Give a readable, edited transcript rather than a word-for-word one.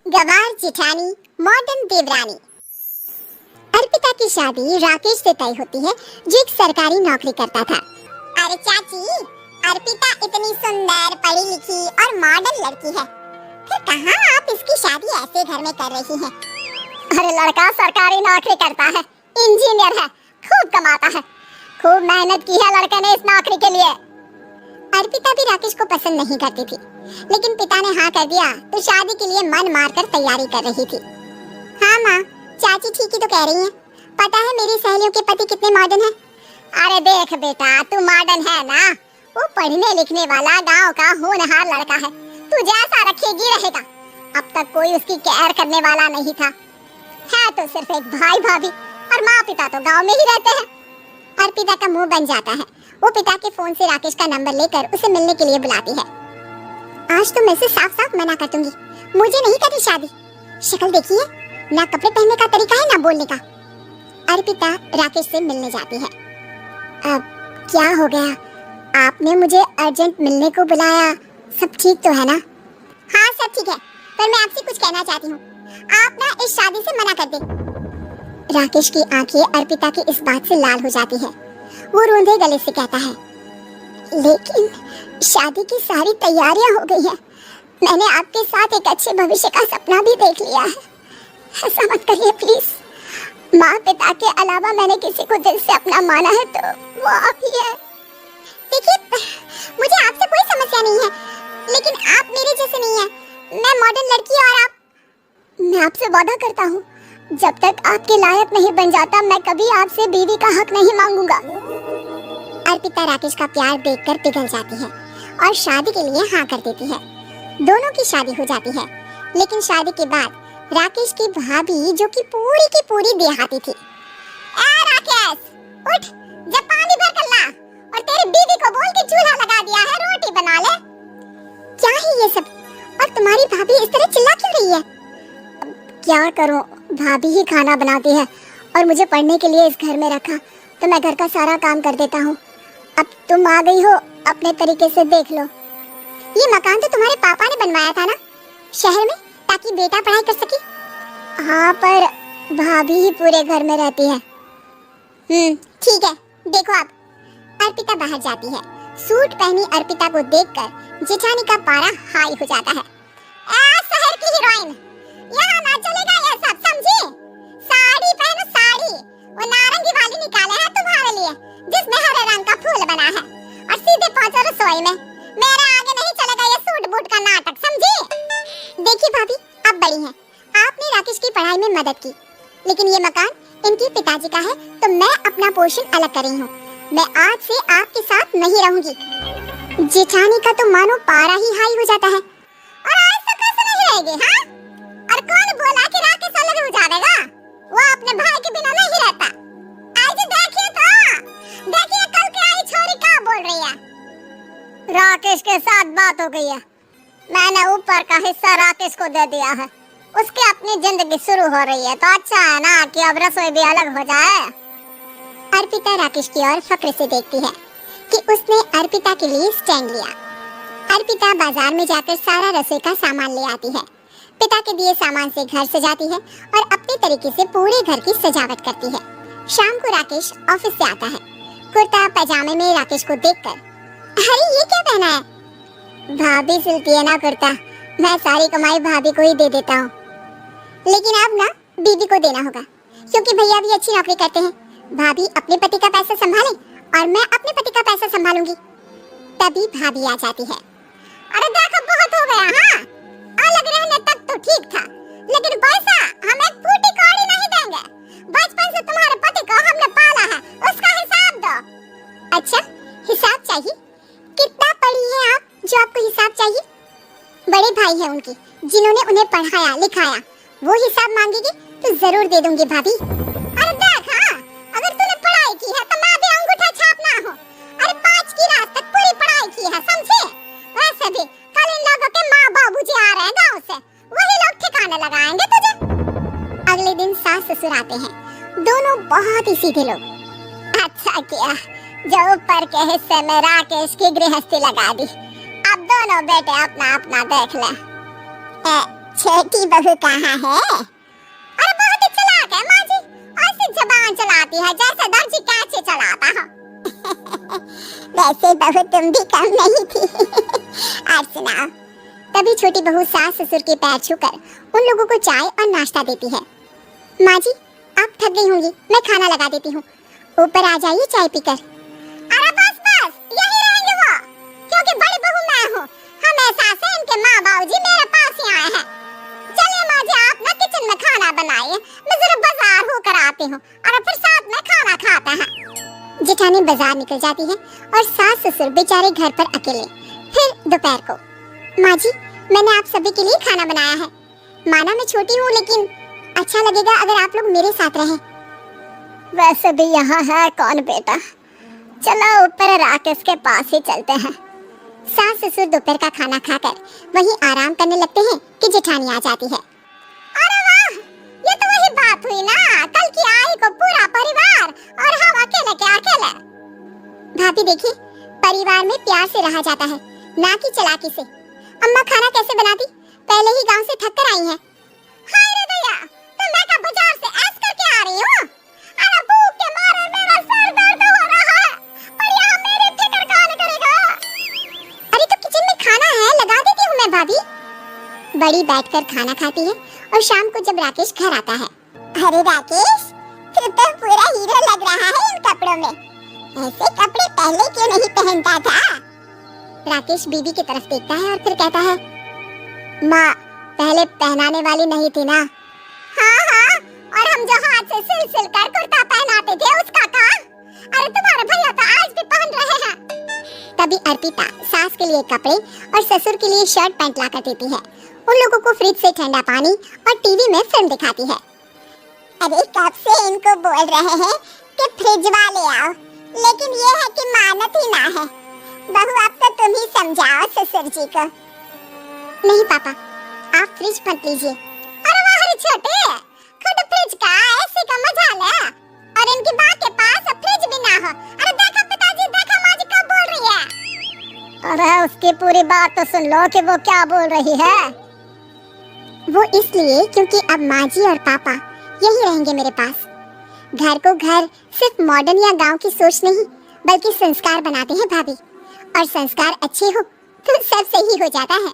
गवार जेठानी मॉडर्न देवरानी। अर्पिता की शादी राकेश से तय होती है जो एक सरकारी नौकरी करता था। अरे चाची, अर्पिता इतनी सुंदर, पढ़ी लिखी और मॉडर्न लड़की है, फिर कहाँ आप इसकी शादी ऐसे घर में कर रही हैं? अरे लड़का सरकारी नौकरी करता है, इंजीनियर है, खूब कमाता है, खूब मेहनत की है लड़के ने इस नौकरी के लिए। अर्पिता भी राकेश को पसंद नहीं करती थी, लेकिन पिता ने हाँ कर दिया तो शादी के लिए मन मारकर तैयारी कर रही थी। हाँ माँ, चाची ठीक ही तो कह रही हैं। पता है मेरी सहेलियों के पति कितने मॉडर्न हैं? अरे देख बेटा, तू मॉडर्न है ना, वो पढ़ने लिखने वाला गांव का होनहार लड़का है, तू जैसा रखेगी रहेगा। अब तक कोई उसकी केयर करने वाला नहीं था, है तो सिर्फ एक भाई भाभी और माँ पिता तो गाँव में ही रहते हैं। अर्पिता का मुंह बन जाता है। वो पिता के फोन से राकेश का नंबर लेकर उसे मिलने के लिए बुलाती है। आज तो मैं से साफ साफ मना कर दूंगी, मुझे नहीं करनी शादी। शक्ल देखिए, ना कपड़े पहनने का तरीका है ना बोलने का। अर्पिता राकेश से मिलने जाती है। अब क्या हो गया, आपने मुझे अर्जेंट मिलने को बुलाया, सब ठीक तो है ना? हाँ सब ठीक है, पर मैं आपसे कुछ कहना चाहती हूँ, आप ना इस शादी से मना कर दे। राकेश की आंखें अर्पिता की इस बात से लाल हो जाती है। वो रोंदे गले से कहता है, लेकिन शादी की सारी तैयारियां हो गई हैं, मैंने आपके साथ एक अच्छे भविष्य का सपना भी देख लिया है, ऐसा मत करिए प्लीज। माँ पिता के अलावा मैंने किसी को दिल से अपना माना है तो वो आप ही है। देखिए, मुझे आपसे कोई समस्या नहीं है, लेकिन आप मेरे जैसे नहीं है। मैं मॉडर्न लड़की और आप, मैं आपसे वादा करता हूँ, जब तक आपके लायक नहीं बन जाता मैं कभी आपसे बीवी का हक नहीं मांगूंगा। अर्पिता राकेश का प्यार देखकर पिघल जाती है और शादी के लिए हाँ कर देती है। दोनों की शादी हो जाती है, लेकिन शादी के बाद राकेश की भाभी, जो कि पूरी देहाती थी, राकेश उठ, जब पानी भर कर ला और तेरी बीवी को बोल के चूल्हा लगा दिया है, रोटी बना ले। क्या है ये सब, और तुम्हारी भाभी इस तरह चिल्ला क्यों रही है? क्या करूं, भाभी ही खाना बनाती है और मुझे पढ़ने के लिए इस घर में रखा तो मैं घर का सारा काम कर देता हूँ। अब तुम आ गई हो, अपने तरीके से देख लो। ये मकान तो तुम्हारे पापा ने बनवाया था ना शहर में, ताकि बेटा पढ़ाई कर सके। हाँ, पर भाभी ही पूरे घर में रहती है। ठीक है, देखो अब। अर्पिता बाहर जाती है। सूट पहनी अर्पिता को देखकर जेठानी का पारा हाई हो जाता है। शहर की हीरोइन, यहाँ ना चलेगा ये सब, समझी? साड़ी पहनो साड़ी, वो नारंगी वाली निकाले हैं तुम्हारे लिए, जिसमें हरे रंग का फूल बना है, और सीधे पहुंचो रसोई में। मेरे आगे नहीं चलेगा ये सूट बूट का नाटक, समझी? देखिए भाभी, आप बड़ी हैं, आपने राकेश की पढ़ाई में मदद की, लेकिन ये मकान इनके पिताजी का है तो मैं अपना पोर्शन अलग कर रही हूँ। मैं आज से आपके साथ नहीं रहूंगी। जेठानी का तो मानो पारा ही हाई हो जाता है। और आज तक कैसे नहीं रहेगी? हाँ, और कौन बोला कि राकेश अलग हो जाएगा? वो अपने भाई के बिना नहीं रहता। आज देखिए तो, देखिए कल के आई छोरी क्या बोल रही है। राकेश के साथ बात हो गई है, मैंने ऊपर का हिस्सा राकेश को दे दिया है, उसकी अपनी जिंदगी शुरू हो रही है, तो अच्छा है ना कि अब रसोई भी अलग हो जाए। अर्पिता राकेश की ओर फक्र से देखती है कि उसने अर्पिता के लिए स्टैंड लिया। अर्पिता बाजार में जाकर सारा रसोई का सामान ले आती है। पिता के दिए सामान से घर सजाती है और अपने तरीके से पूरे घर की सजावट करती है। शाम को राकेश ऑफिस से आता है। कुर्ता पैजामे में राकेश को देखकर, अरे ये क्या पहना है? भाभी सिलती है ना कुर्ता, मैं सारी कमाई भाभी को ही दे देता हूँ, लेकिन अब ना बीवी को देना होगा, क्योंकि भैया भी अच्छी नौकरी करते हैं। भाभी अपने पति का पैसा संभाले और मैं अपने पति का पैसा संभालूंगी। तभी भाभी आ जाती है। अरे देखो, बहुत हो गया। हाँ, अलग रहने तक तो ठीक था, लेकिन पैसा हम एक फूटी कौड़ी नहीं देंगे। बचपन से तुम्हारे पति को हमने पाला है, उसका हिसाब दो। अच्छा, हिसाब चाहिए? कितना पढ़ी है आप जो आपको हिसाब चाहिए? बड़े भाई हैं उनकी, जिन्होंने उन्हें पढ़ाया लिखाया, वो हिसाब मांगेगी तो जरूर दे दूंगी भाभी। अरे देख, हाँ, अगर तूने पढ़ाई की है तो मैं भी अंगूठा छापना हो। अरे 5 की रात तक पूरी पढ़ाई की है, समझे? वैसे भी कल इन लोगों के माँ बाबूजी आ रहे हैं गांव से, वही लोग ठिकाने लगाएंगे तुझे। अगले दिन सास ससुर आते हैं, दोनों बहुत ही सीधे लोग। अच्छा किया जो ऊपर के हिस्से में राकेश की गृहस्थी लगा दी, अब दोनों बेटे अपना अपना देख ले। छोटी बहू कहाँ है? अरे बहुत ही चालाक है माँ जी, ऐसी जबान चलाती है जैसे दर्जी कैंची चलाता है। वैसे बहू तुम भी कम नहीं थी। और सुनाओ। तभी छोटी बहू सास ससुर के पैर छूकर उन लोगों को चाय और नाश्ता देती है। माँ जी, आप थक गई होंगी, मैं खाना लगा देती हूँ, ऊपर आ जाइए चाय पीकर। अरे बस बस, यही रहेंगे वो, क्योंकि बड़ी बहू मैं हूँ। हमेशा से इनके माँ बाबूजी मेरे पास ही आए हैं। चलिए माँ जी, आप ना किचन में खाना बनाइए, मैं जरा बाजार होकर आती हूँ और फिर साथ में खाना खाते हैं। जेठानी बाजार निकल जाती है और सास ससुर बेचारे घर पर अकेले। फिर दोपहर को, माँ जी, मैंने आप सभी के लिए खाना बनाया है। माना मैं छोटी हूँ, लेकिन अच्छा लगेगा अगर आप लोग मेरे साथ रहें। वैसे भी यहाँ है कौन बेटा, चलो ऊपर राकेश के पास ही चलते हैं। सास ससुर दोपहर का खाना खाकर वहीं आराम करने लगते हैं कि जेठानी आ जाती है। अरे वाह, ये तो वही बात हुई ना, कल की आई को पूरा परिवार और हम अकेले के अकेले। भाभी देखिए, परिवार में प्यार से रहा जाता है, ना कि चालाकी से। अम्मा खाना कैसे बनाती, पहले ही गांव से थक कर आई हैं। हाय रे भैया, तो मैं क्या बाजार से ऐस करके आ रही हूँ? अरे भूख के मारे मेरा सर दर्द हो रहा है और यहाँ मेरी फिक्र कौन करेगा? अरे तो किचन में खाना है, लगा देती हूँ मैं भाभी। बड़ी बैठकर खाना खाती है और शाम को जब राकेश घर आता है। अरे राकेश, तू तो पूरा हीरो लग रहा है इन कपड़ों में, ऐसे कपड़े पहले क्यों नहीं पहनता था? राकेश बीबी की तरफ देखता है और फिर कहता है, माँ पहले पहनाने वाली नहीं थी ना। हाँ हाँ, और हम जो हाथ से सिल सिल कर कुर्ता पहनाते थे उसका क्या? अरे तुम्हारे भैया तो आज भी पहन रहे हैं। तभी अर्पिता सास के लिए कपड़े और ससुर के लिए शर्ट पैंट लाकर देती है। उन लोगों को फ्रिज से ठंडा पानी और टीवी में फिल्म दिखाती है। अरे कब से इनको बोल रहे हैं कि फ्रिज वाले आओ, लेकिन ये है कि मानत ही ना है। बहू अब तो तुम ही समझाओ ससुर जी को। नहीं पापा, आप फ्रिज मत लीजिए। अरे वाह रे छोटे, खुद फ्रिज का ऐसे का मजा ले, और इनकी माँ के पास फ्रिज भी ना हो। अरे देखो पिताजी, देखो माँ जी कब बोल रही है। अरे उसकी पूरी बात तो सुन लो कि वो क्या बोल रही है। वो इसलिए क्योंकि अब माँ जी और पापा यही रहेंगे मेरे पास। घर को घर सिर्फ मॉडर्न या गांव की सोच नहीं, बल्कि संस्कार बनाते हैं भाभी, और संस्कार अच्छे हो तो सब सही हो जाता है।